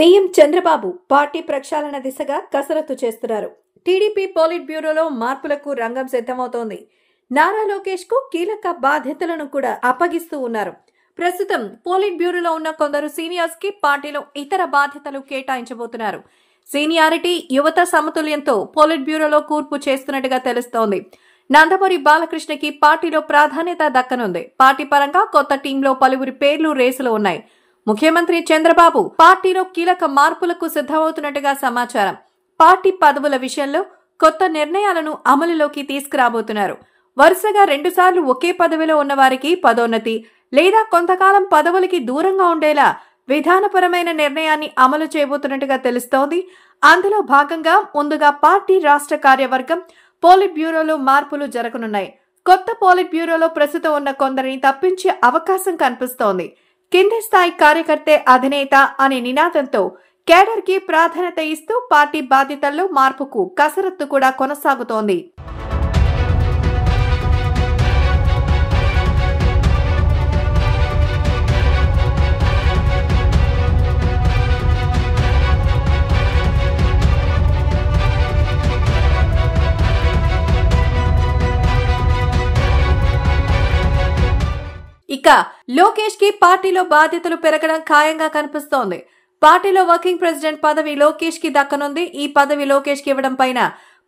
CM Chandrababu party ప్రక్షాళన దిశగా కసరత్తు చేస్తున్నారు. టీడీపీ పోలిట్ బ్యూరోలో మార్పులకు రంగం సిద్ధమవుతోంది. నారా లోకేష్ కు కీలక బాధ్యతలను కూడా అప్పగిస్తూ ఉన్నారు. ప్రస్తుతం పోలిట్ బ్యూరోలో ఉన్న కొందరు సీనియర్స్ కి పార్టీలో ఇతర బాధ్యతలు కేటాయించబోతున్నారు. సీనియారిటీ, యువత సమతుల్యంతో పోలిట్ బ్యూరోలో కూర్పు చేస్తున్నట్టుగా తెలుస్తోంది. నందమూరి బాలకృష్ణకి పార్టీలో ప్రాధాన్యత దక్కనుంది. పార్టీ పరంగా కొత్త టీంలో పలువురి పేర్లు రేసులో ఉన్నాయి. ముఖ్యమంత్రి చంద్రబాబు పార్టీలో కీలక మార్పులకు సిద్ధమవుతున్నట్టుగా సమాచారం. పార్టీ పదవుల విషయంలో కొత్త నిర్ణయాలను అమలులోకి తీసుకురాబోతున్నారు. వరుసగా 2 సార్లు ఒకే పదవిలో ఉన్న వారికి పదోన్నతి లేదా కొంతకాలం పదవులకి దూరంగా ఉండేలా విధానపరమైన నిర్ణయాన్ని అమలు చేయబోతున్నట్టుగా తెలుస్తోంది. అందులో భాగంగా ముందుగా పార్టీ రాష్ట్ర కార్యవర్గం పోలిట్ బ్యూరోలో మార్పులు జరగనున్నాయి. కొత్త పోలిట్ బ్యూరోలో ప్రస్తుతం ఉన్న కొందరిని తప్పించే అవకాశం కనిపిస్తోంది. కింది స్థాయి కార్యకర్తే అధినేత అనే నినాదంతో కేడర్ కి ప్రాధాన్యత ఇస్తూ పార్టీ బాధ్యతల్లో మార్పుకు కసరత్తు కూడా కొనసాగుతోంది. ఇక లోకేష్ కి పార్టీలో బాధ్యతలు పెరగడం ఖాయంగా కనిపిస్తోంది. పార్టీలో వర్కింగ్ ప్రెసిడెంట్ పదవి లోకేష్ కి దక్కనుంది. ఈ పదవి లోకేష్ కి ఇవ్వడం పైన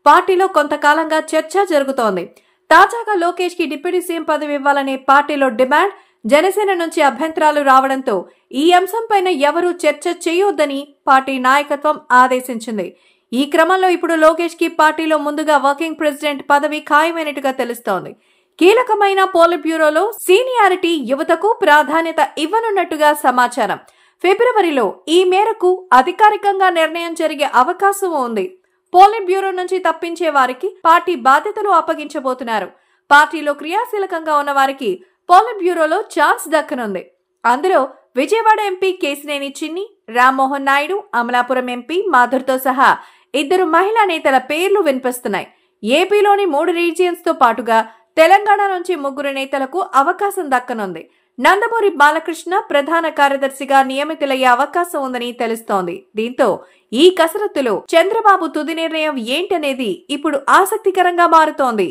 పార్టీలో కొంతకాలంగా చర్చ జరుగుతోంది. తాజాగా లోకేష్ కి డిప్యూటీ సీఎం పదవి ఇవ్వాలనే పార్టీలో డిమాండ్, జనసేన నుంచి అభ్యంతరాలు రావడంతో ఈ అంశంపైన ఎవరూ చర్చ చేయొద్దని పార్టీ నాయకత్వం ఆదేశించింది. ఈ క్రమంలో ఇప్పుడు లోకేష్ కి పార్టీలో ముందుగా వర్కింగ్ ప్రెసిడెంట్ పదవి ఖాయమైనట్టుగా తెలుస్తోంది. కీలకమైన పోలిట్ బ్యూరోలో సీనియారిటీ, యువతకు ప్రాధాన్యత ఇవ్వనున్నట్టుగా సమాచారం. ఫిబ్రవరిలో ఈ మేరకు అధికారికంగా నిర్ణయం జరిగే అవకాశం ఉంది. పోలిట్ బ్యూరో నుంచి తప్పించే వారికి పార్టీ బాధ్యతలు అప్పగించబోతున్నారు. పార్టీలో క్రియాశీలకంగా ఉన్న వారికి పోలిట్ బ్యూరోలో ఛాన్స్ దక్కనుంది. అందులో విజయవాడ ఎంపీ కేశినేని చిన్ని, రామ్మోహన్ నాయుడు, అమలాపురం ఎంపీ మాధుర్తో సహా 2 మహిళా నేతల పేర్లు వినిపిస్తున్నాయి. ఏపీలోని 3 రీజియన్స్ తో పాటుగా తెలంగాణ నుంచి 3 నేతలకు అవకాశం దక్కనుంది. నందమూరి బాలకృష్ణ ప్రధాన కార్యదర్శిగా నియమితులయ్యే అవకాశం ఉందని తెలుస్తోంది. దీంతో ఈ కసరత్తులో చంద్రబాబు తుది నిర్ణయం ఏంటనేది ఇప్పుడు ఆసక్తికరంగా మారుతోంది.